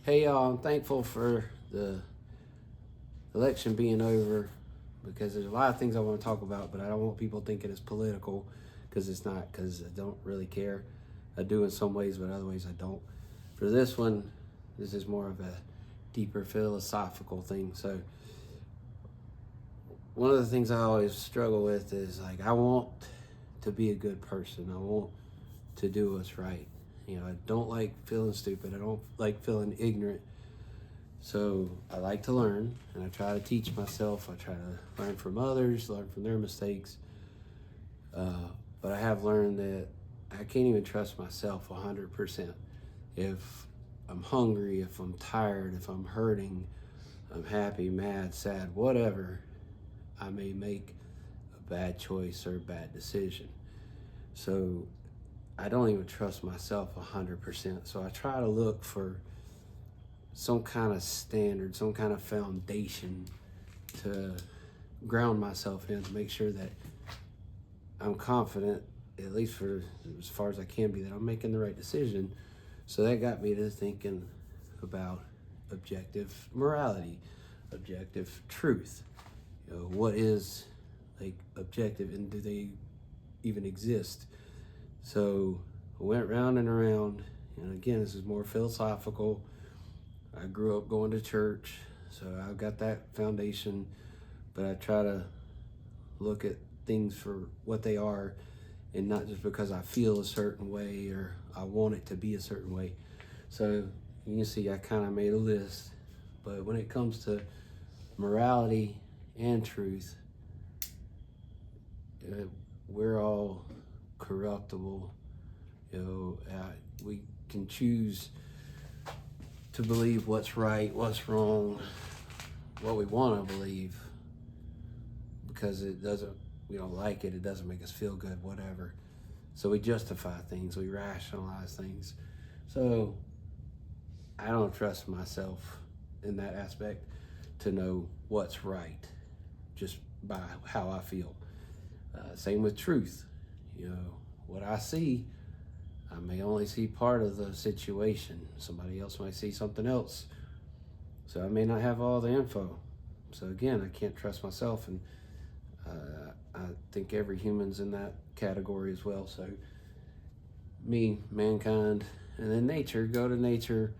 Hey y'all, I'm thankful for the election being over because there's a lot of things I want to talk about, but I don't want people thinking it's political because it's not, because I don't really care. I do in some ways, but other ways I don't. For this one, this is more of a deeper philosophical thing. So one of the things I always struggle with is like, I want to be a good person. I want to do what's right. I don't like feeling stupid. I don't like feeling ignorant. So I like to learn, and I try to teach myself. I try to learn from others, learn from their mistakes. But I have learned that I can't even trust myself 100%. If I'm hungry, if I'm tired, if I'm hurting, I'm happy, mad, sad, whatever, I may make a bad choice or a bad decision. So I don't even trust myself 100%. So I try to look for some kind of standard, some kind of foundation to ground myself in, to make sure that I'm confident, at least for as far as I can be, that I'm making the right decision. So that got me to thinking about objective morality, objective truth. What is like objective, and do they even exist? So I went round and around, and again, this is more philosophical. I grew up going to church, so I've got that foundation, but I try to look at things for what they are and not just because I feel a certain way or I want it to be a certain way. So you can see I kind of made a list, but when it comes to morality and truth, we're all corruptible. We can choose to believe what's right, what's wrong, what we want to believe, because we don't like it, it doesn't make us feel good, whatever. So we justify things, we rationalize things. So I don't trust myself in that aspect to know what's right just by how I feel. Same with truth. What I see, I may only see part of the situation. Somebody else might see something else. So I may not have all the info. So again, I can't trust myself, and I think every human's in that category as well. So me, mankind, and then nature. Go to nature.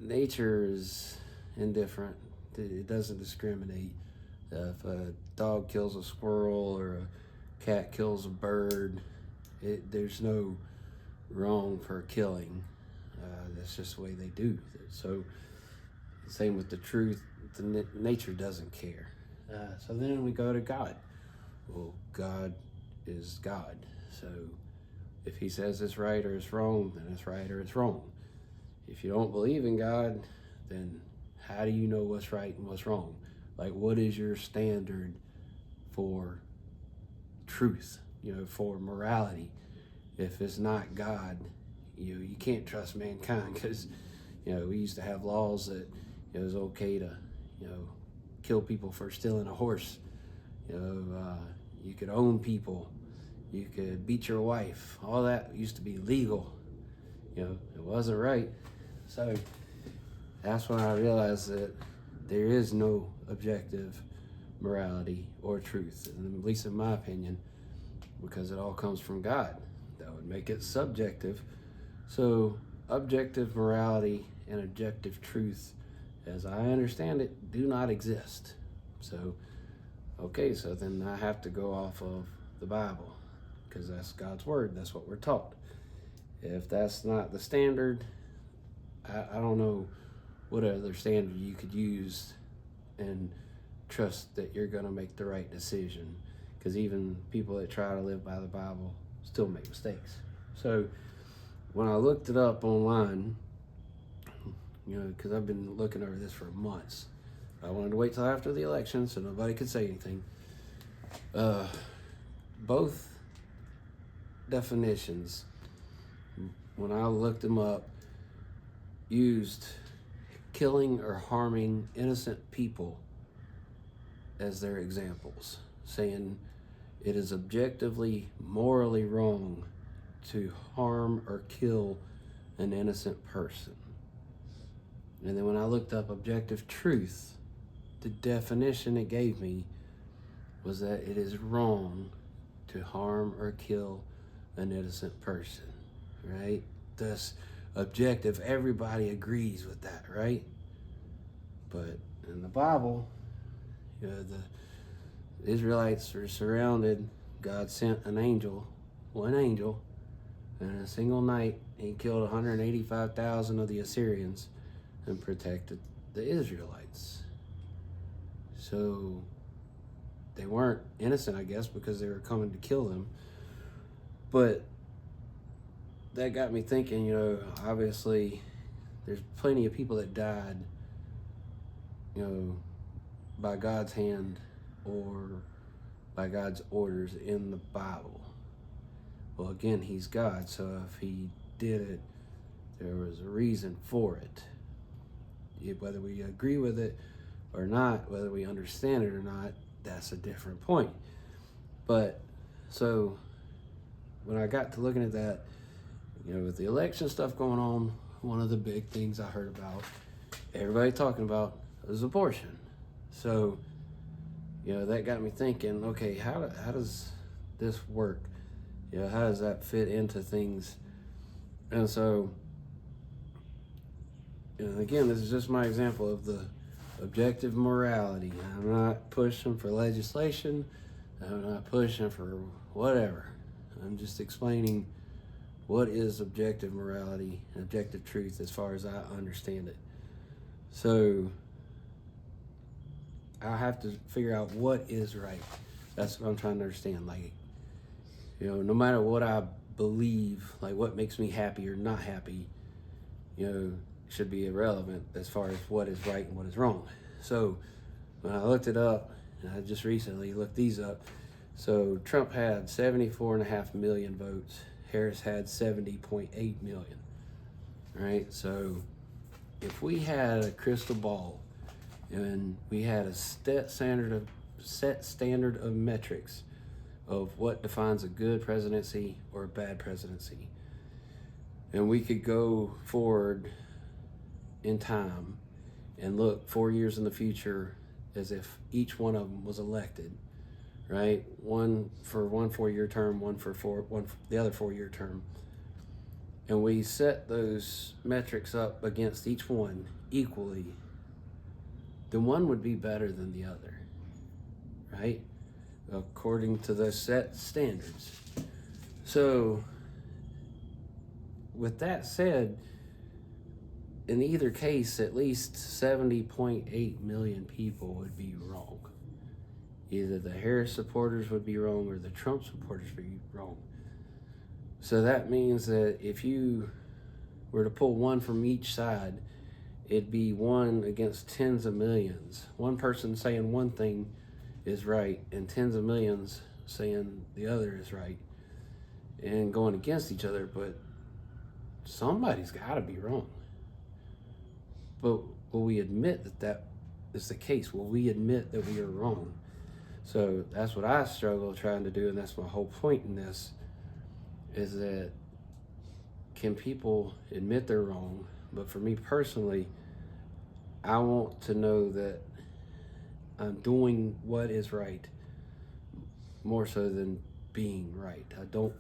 Nature is indifferent. It doesn't discriminate. If a dog kills a squirrel or a cat kills a bird, there's no wrong for killing. That's just the way they do. So same with the truth. Nature doesn't care. So then we go to God. Well, God is God. So if he says it's right or it's wrong, then it's right or it's wrong. If you don't believe in God, then how do you know what's right and what's wrong? Like, what is your standard for truth, for morality? If it's not God, you can't trust mankind, because, we used to have laws that it was okay to, kill people for stealing a horse. You could own people. You could beat your wife. All that used to be legal. It wasn't right. So that's when I realized that there is no objective morality or truth, at least in my opinion, because it all comes from God. That would make it subjective. So objective morality and objective truth, as I understand it, do not exist. So, okay, so then I have to go off of the Bible, because that's God's word. That's what we're taught. If that's not the standard, I don't know what other standard you could use and trust that you're going to make the right decision, because even people that try to live by the Bible still make mistakes. So when I looked it up online, because I've been looking over this for months, I wanted to wait till after the election so nobody could say anything. Both definitions, when I looked them up, used killing or harming innocent people as their examples, saying it is objectively morally wrong to harm or kill an innocent person. And then when I looked up objective truth, the definition it gave me was that it is wrong to harm or kill an innocent person, right? Thus, objective, everybody agrees with that, right? But in the Bible, the Israelites were surrounded. God sent an angel, one angel, and in a single night, he killed 185,000 of the Assyrians and protected the Israelites. So they weren't innocent, I guess, because they were coming to kill them. But that got me thinking, obviously there's plenty of people that died, by God's hand or by God's orders in the Bible. Well, again, he's God, so if he did it, there was a reason for it. Whether we agree with it or not, whether we understand it or not, that's a different point. But so when I got to looking at that, with the election stuff going on, one of the big things I heard about, everybody talking about, was abortion. So, that got me thinking, okay, how does this work? How does that fit into things? And so, again, this is just my example of the objective morality. I'm not pushing for legislation. I'm not pushing for whatever. I'm just explaining what is objective morality and objective truth as far as I understand it. So I have to figure out what is right. That's what I'm trying to understand. Like, no matter what I believe, like what makes me happy or not happy, should be irrelevant as far as what is right and what is wrong. So when I looked it up, and I just recently looked these up, so Trump had 74.5 million votes. Harris had 70.8 million, right? So if we had a crystal ball and we had a set standard of metrics of what defines a good presidency or a bad presidency, and we could go forward in time and look 4 years in the future as if each one of them was elected, right? One for 1 4-year term, one for the other 4-year term. And we set those metrics up against each one equally, then one would be better than the other, right? According to those set standards. So with that said, in either case, at least 70.8 million people would be wrong. Either the Harris supporters would be wrong or the Trump supporters would be wrong. So that means that if you were to pull one from each side, it'd be one against tens of millions. One person saying one thing is right and tens of millions saying the other is right and going against each other, but somebody's got to be wrong. But will we admit that that is the case? Will we admit that we are wrong? So that's what I struggle trying to do, and that's my whole point in this, is that can people admit they're wrong? But for me personally, I want to know that I'm doing what is right more so than being right. I don't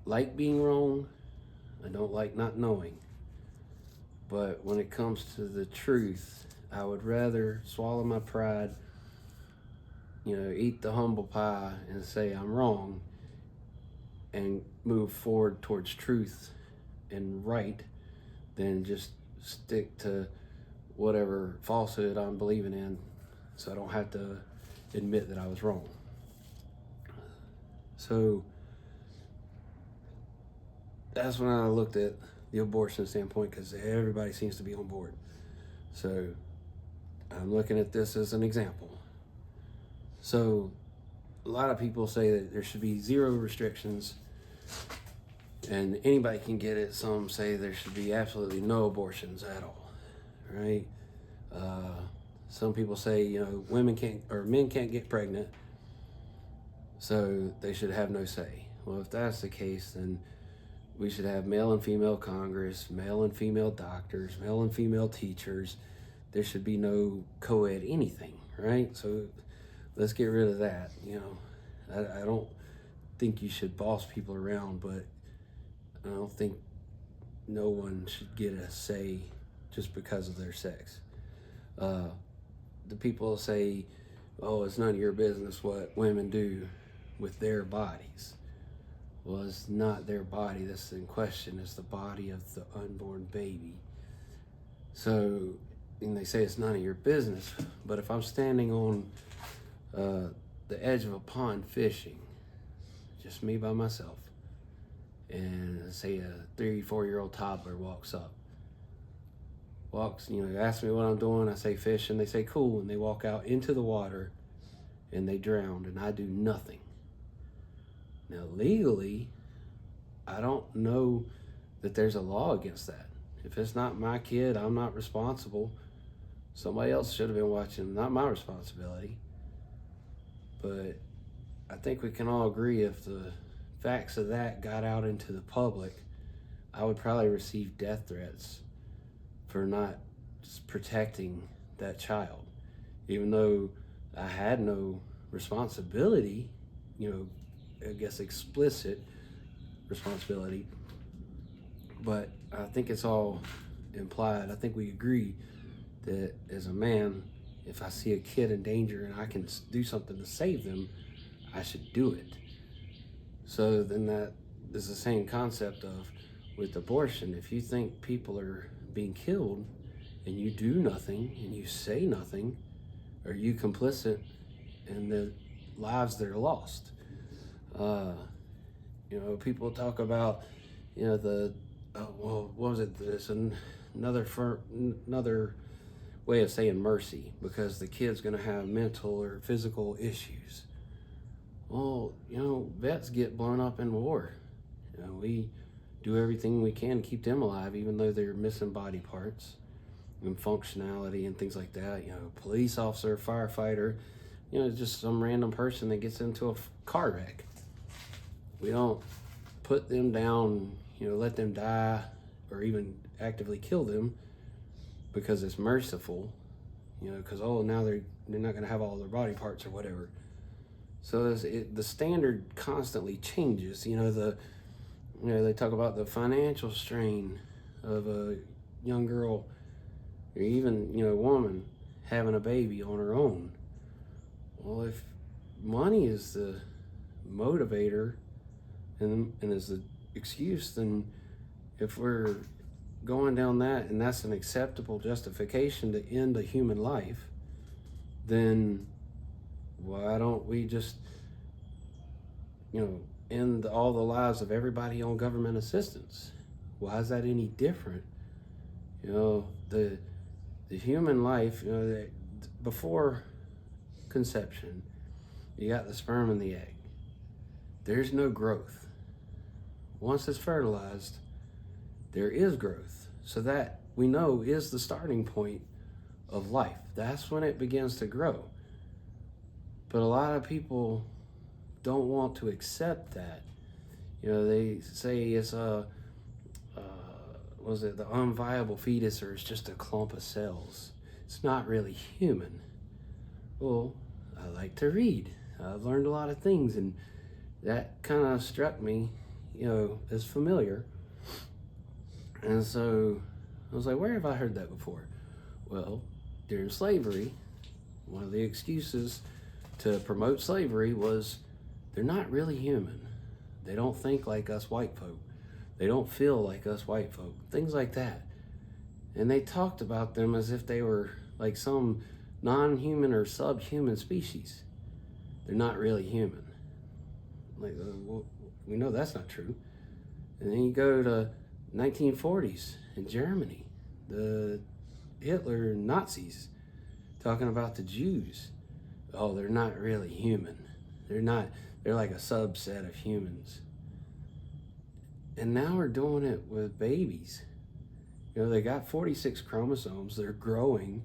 like being wrong. I don't like not knowing. But when it comes to the truth, I would rather swallow my pride, eat the humble pie and say I'm wrong and move forward towards truth and right than just stick to whatever falsehood I'm believing in so I don't have to admit that I was wrong. So that's when I looked at the abortion standpoint, because everybody seems to be on board. So I'm looking at this as an example. So a lot of people say that there should be zero restrictions and anybody can get it. Some say there should be absolutely no abortions at all, right? Some people say, men can't get pregnant, so they should have no say. Well, if that's the case, then we should have male and female Congress, male and female doctors, male and female teachers. There should be no co-ed anything, right? So let's get rid of that. I don't think you should boss people around, but I don't think no one should get a say just because of their sex. The people say, oh, it's none of your business what women do with their bodies. Well, it's not their body that's in question, it's the body of the unborn baby. So, and they say it's none of your business, but if I'm standing on the edge of a pond fishing, just me by myself, and say a 3-4-year-old toddler walks, asks me what I'm doing, I say fishing, they say cool, and they walk out into the water and they drown, and I do nothing. Now, legally, I don't know that there's a law against that. If it's not my kid, I'm not responsible. Somebody else should have been watching, not my responsibility. But I think we can all agree if the facts of that got out into the public, I would probably receive death threats for not just protecting that child. Even though I had no responsibility, I guess explicit responsibility, but I think it's all implied. I think we agree that as a man, if I see a kid in danger and I can do something to save them, I should do it. So then that is the same concept of with abortion. If you think people are being killed and you do nothing and you say nothing, are you complicit in the lives that are lost? People talk about, what was it? This another way of saying mercy, because the kid's going to have mental or physical issues. Well, vets get blown up in war. We do everything we can to keep them alive, even though they're missing body parts and functionality and things like that. Police officer, firefighter, just some random person that gets into a car wreck. We don't put them down, let them die or even actively kill them because it's merciful, because now they're not going to have all their body parts or whatever. So the standard constantly changes. They talk about the financial strain of a young girl or even, a woman having a baby on her own. Well, if money is the motivator and is the excuse, then if we're going down that and that's an acceptable justification to end a human life, then why don't we just, end all the lives of everybody on government assistance? Why is that any different? The human life, before conception, you got the sperm and the egg. There's no growth. Once it's fertilized, there is growth. So that we know is the starting point of life. That's when it begins to grow. But a lot of people don't want to accept that. They say it's the unviable fetus, or it's just a clump of cells. It's not really human. Well, I like to read. I've learned a lot of things, and that kind of struck me, as familiar. And so I was like, where have I heard that before? Well, during slavery, one of the excuses to promote slavery was they're not really human. They don't think like us white folk. They don't feel like us white folk. Things like that. And they talked about them as if they were like some non-human or subhuman species. They're not really human. Like, well, we know that's not true. And then you go to 1940s in Germany, the Hitler Nazis talking about the Jews. Oh, they're not really human. They're like a subset of humans. And now we're doing it with babies. They got 46 chromosomes, they're growing.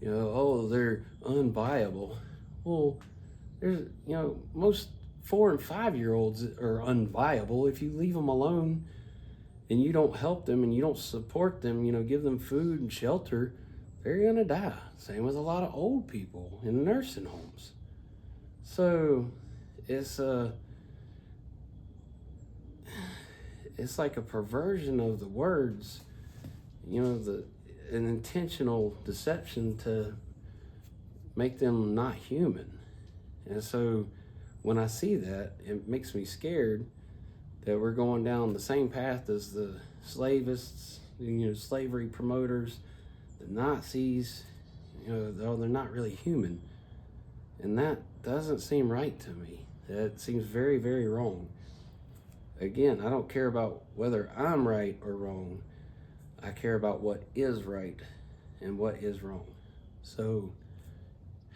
They're unviable. Well, there's, most 4 and 5-year-olds are unviable if you leave them alone and you don't help them and you don't support them, give them food and shelter, they're going to die. Same with a lot of old people in nursing homes. So it's like a perversion of the words, an intentional deception to make them not human. And so when I see that, it makes me scared that we're going down the same path as the slavists, slavery promoters, the Nazis. They're not really human. And that doesn't seem right to me. That seems very, very wrong. Again, I don't care about whether I'm right or wrong. I care about what is right and what is wrong. So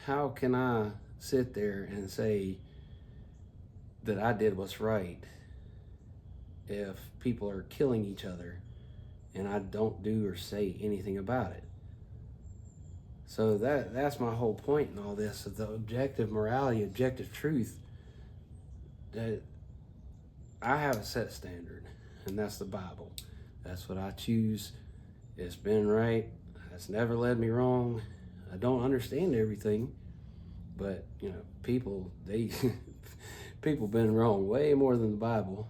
how can I sit there and say that I did what's right if people are killing each other and I don't do or say anything about it? So that's my whole point in all this, is the objective morality, objective truth, that I have a set standard, and that's the Bible. That's what I choose. It's been right. It's never led me wrong. I don't understand everything, but people people been wrong way more than the Bible.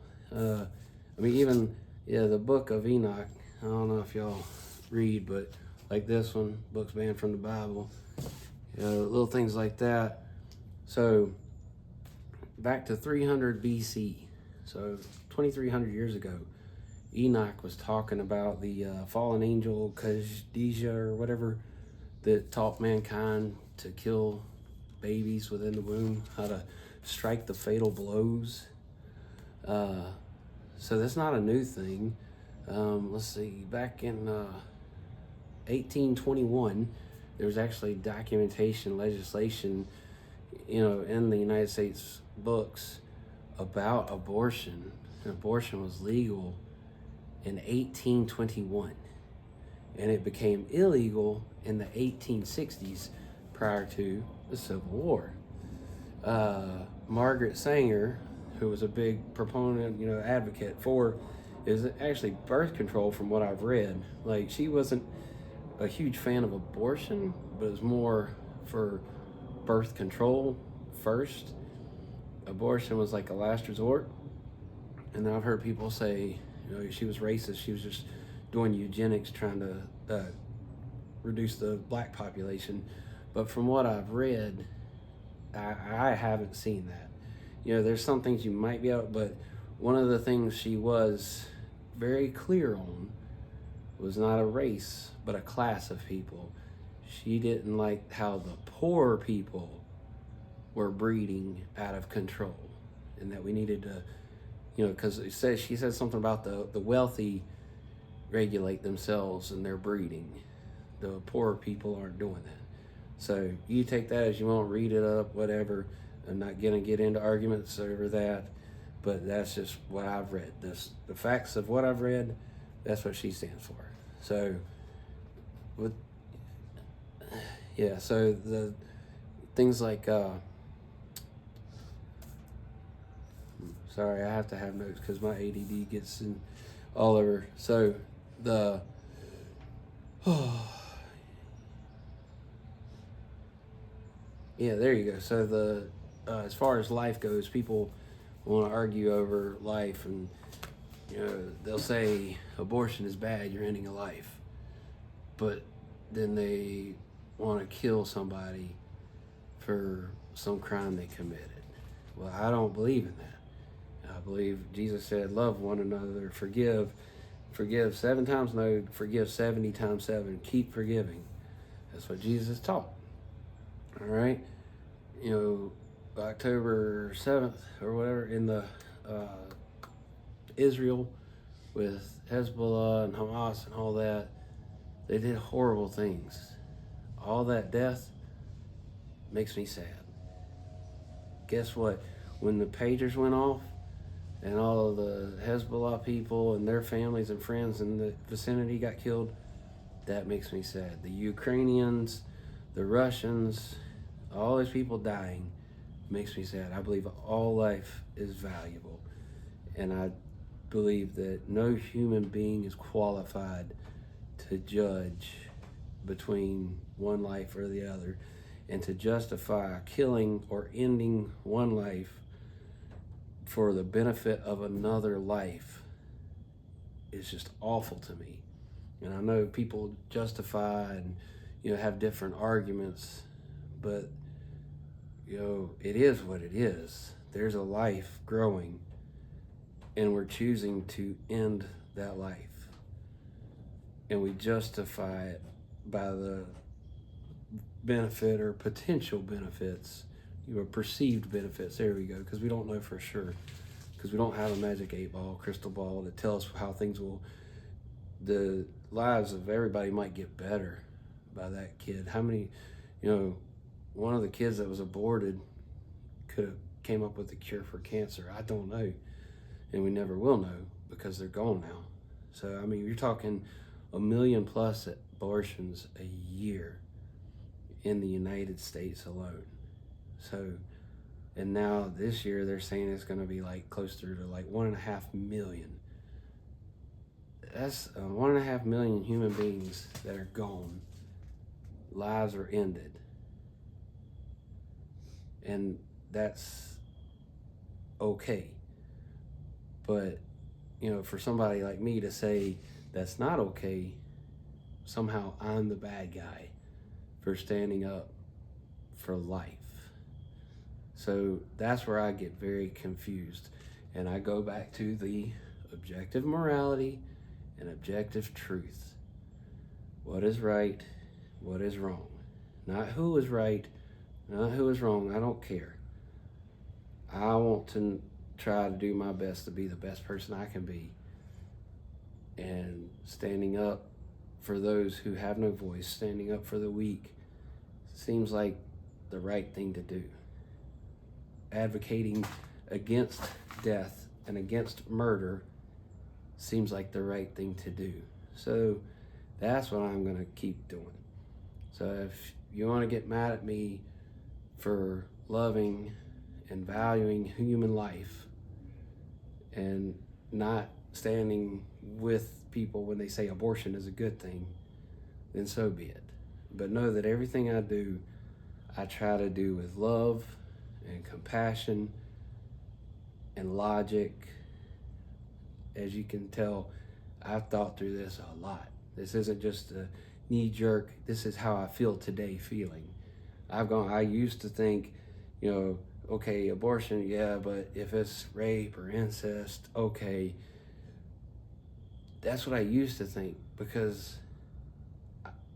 Even the book of Enoch. I don't know if y'all read, but like this one, books banned from the Bible, little things like that. So back to 300 BC, so 2,300 years ago, Enoch was talking about the fallen angel Kadijah or whatever that taught mankind to kill babies within the womb, how to strike the fatal blows. So that's not a new thing. Let's see, back in 1821, there was actually documentation, legislation, in the United States books about abortion. Abortion was legal in 1821, and it became illegal in the 1860s prior to the Civil War. Margaret Sanger, who was a big proponent, advocate for, is actually birth control from what I've read. Like, she wasn't a huge fan of abortion, but it was more for birth control first. Abortion was like a last resort. And then I've heard people say, she was racist. She was just doing eugenics, trying to reduce the black population. But from what I've read, I haven't seen that. There's some things you might be out, but one of the things she was very clear on was not a race, but a class of people. She didn't like how the poor people were breeding out of control, and that we needed to, because she said something about the wealthy regulate themselves in their breeding. The poor people aren't doing that. So you take that as you want, read it up, whatever. I'm not gonna get into arguments over that, but that's just what I've read. The facts of what I've read, that's what she stands for. So, so the things like, sorry, I have to have notes because my ADD gets in all over. So there you go. So as far as life goes, people want to argue over life, and they'll say abortion is bad, you're ending a life, but then they want to kill somebody for some crime they committed. Well, I don't believe in that. I believe Jesus said, love one another, forgive 7 times no, forgive 70 times 7, keep forgiving. That's what Jesus taught. All right, October 7th or whatever, in the Israel with Hezbollah and Hamas and all that, they did horrible things. All that death makes me sad. Guess what? When the pagers went off and all of the Hezbollah people and their families and friends in the vicinity got killed, that makes me sad. The Ukrainians, the Russians, all these people dying makes me sad. I believe all life is valuable, and believe that no human being is qualified to judge between one life or the other, and to justify killing or ending one life for the benefit of another life is just awful to me. And I know people justify and have different arguments, but it is what it is. There's a life growing, and we're choosing to end that life, and we justify it by the benefit or potential benefits, perceived benefits. There we go, because we don't know for sure, because we don't have a magic 8-ball crystal ball to tell us how things will. The lives of everybody might get better by that kid. How many, one of the kids that was aborted could have came up with a cure for cancer. I don't know, and we never will know because they're gone now. So I mean, you're talking 1 million plus abortions a year in the United States alone. So, and now this year they're saying it's going to be like closer to like 1.5 million. That's 1.5 million human beings that are gone. Lives are ended. And that's okay. But, for somebody like me to say that's not okay, somehow I'm the bad guy for standing up for life. So that's where I get very confused. And I go back to the objective morality and objective truth. What is right? What is wrong? Not who is right, not who is wrong. I don't care. I want to try to do my best to be the best person I can be. And standing up for those who have no voice, standing up for the weak, seems like the right thing to do. Advocating against death and against murder seems like the right thing to do. So that's what I'm going to keep doing. So if you want to get mad at me for loving and valuing human life and not standing with people when they say abortion is a good thing, then so be it. But know that everything I do, I try to do with love and compassion and logic. As you can tell, I've thought through this a lot. This isn't just a knee-jerk, this is how I feel today feeling. I used to think, okay, abortion, yeah, but if it's rape or incest, okay. That's what I used to think, because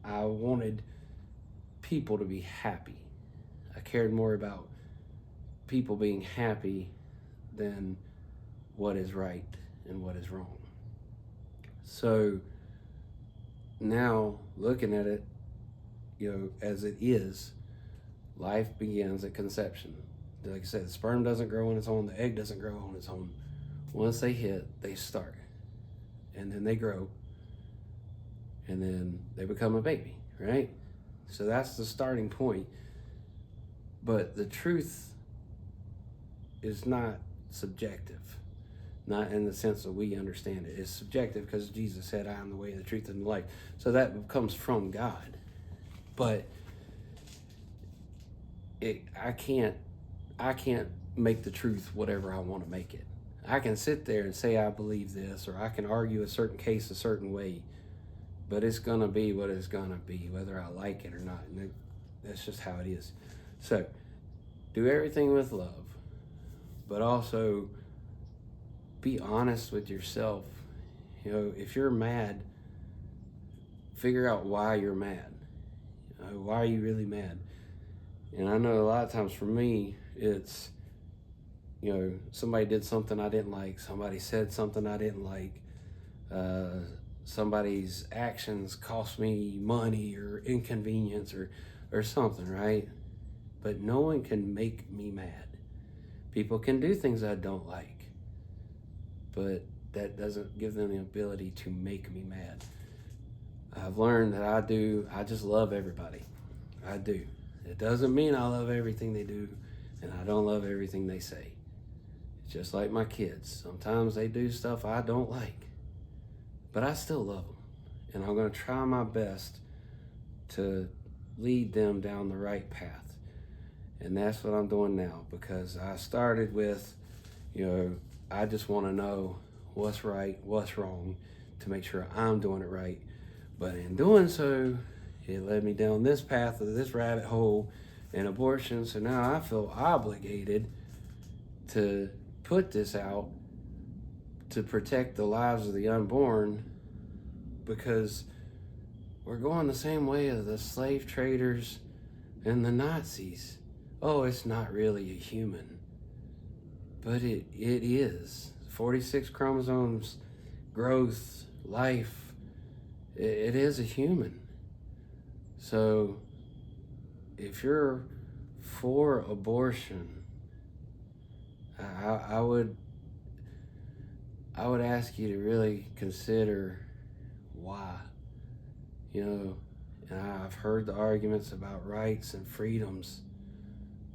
I wanted people to be happy. I cared more about people being happy than what is right and what is wrong. So now looking at it, as it is, life begins at conception. Like I said, the sperm doesn't grow on its own, the egg doesn't grow on its own. Once they hit, they start. And then they grow. And then they become a baby, right? So that's the starting point. But the truth is not subjective. Not in the sense that we understand it. It's subjective because Jesus said, I am the way, the truth, and the life. So that comes from God. But I can't make the truth whatever I want to make it. I can sit there and say I believe this, or I can argue a certain case a certain way, but it's going to be what it's going to be, whether I like it or not. And that's just how it is. So do everything with love, but also be honest with yourself. If you're mad, figure out why you're mad. Why are you really mad? And I know a lot of times for me, it's, somebody did something I didn't like. Somebody said something I didn't like. Somebody's actions cost me money or inconvenience or something, right? But no one can make me mad. People can do things I don't like, but that doesn't give them the ability to make me mad. I've learned that I just love everybody. I do. It doesn't mean I love everything they do, and I don't love everything they say. It just like my kids. Sometimes they do stuff I don't like, but I still love them. And I'm going to try my best to lead them down the right path. And that's what I'm doing now, because I started with, I just want to know what's right, what's wrong, to make sure I'm doing it right. But in doing so, it led me down this path of this rabbit hole in abortion. So now I feel obligated to put this out to protect the lives of the unborn, because we're going the same way as the slave traders and the Nazis. Oh, it's not really a human, but it is. 46 chromosomes, growth, life, it is a human. So if you're for abortion, I would ask you to really consider why. And I've heard the arguments about rights and freedoms,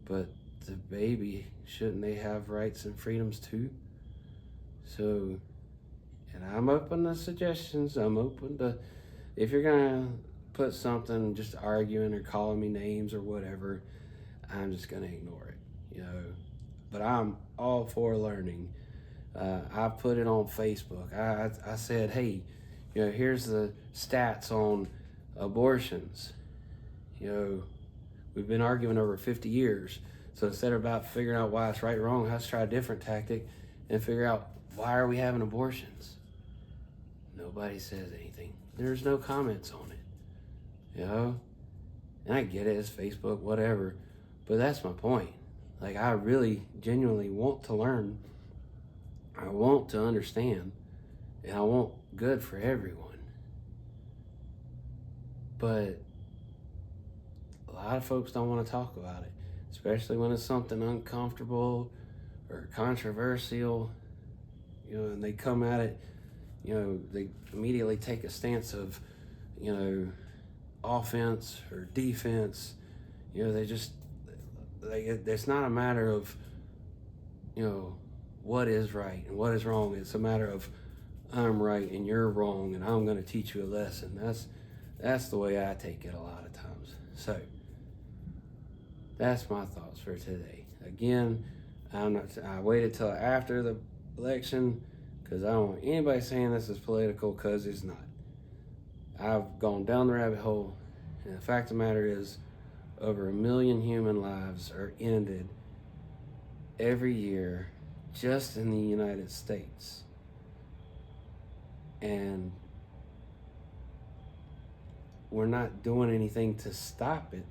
but the baby, shouldn't they have rights and freedoms too? So, and I'm open to suggestions. I'm open to, if you're gonna put something just arguing or calling me names or whatever, I'm just gonna ignore it, But I'm all for learning. I put it on Facebook. I said, hey, here's the stats on abortions. We've been arguing over 50 years. So instead of about figuring out why it's right or wrong, let's try a different tactic and figure out, why are we having abortions? Nobody says anything. There's no comments on it, And I get it, it's Facebook, whatever. But that's my point. Like, I really genuinely want to learn. I want to understand. And I want good for everyone. But a lot of folks don't want to talk about it, especially when it's something uncomfortable or controversial, and they come at it, they immediately take a stance of, offense or defense. It's not a matter of, what is right and what is wrong. It's a matter of, I'm right and you're wrong, and I'm going to teach you a lesson. That's the way I take it a lot of times. So that's my thoughts for today. Again, I waited till after the election, because I don't want anybody saying this is political, because it's not. I've gone down the rabbit hole, and the fact of the matter is, over 1 million human lives are ended every year just in the United States. And we're not doing anything to stop it.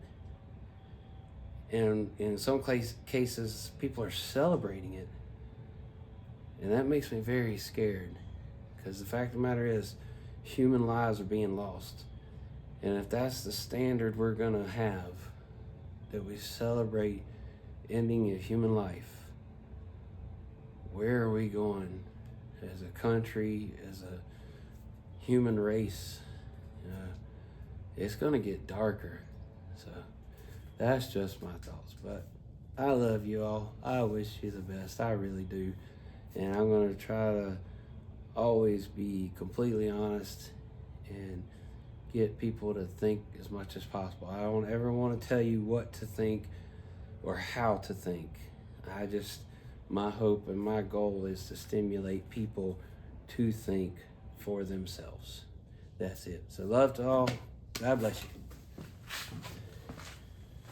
And in some cases, people are celebrating it. And that makes me very scared, because the fact of the matter is, human lives are being lost. And if that's the standard we're going to have, that we celebrate ending a human life, where are we going as a country, as a human race? It's going to get darker. So that's just my thoughts. But I love you all. I wish you the best. I really do. And I'm going to try to always be completely honest and get people to think as much as possible. I don't ever want to tell you what to think or how to think. My hope and my goal is to stimulate people to think for themselves. That's it. So love to all. God bless you.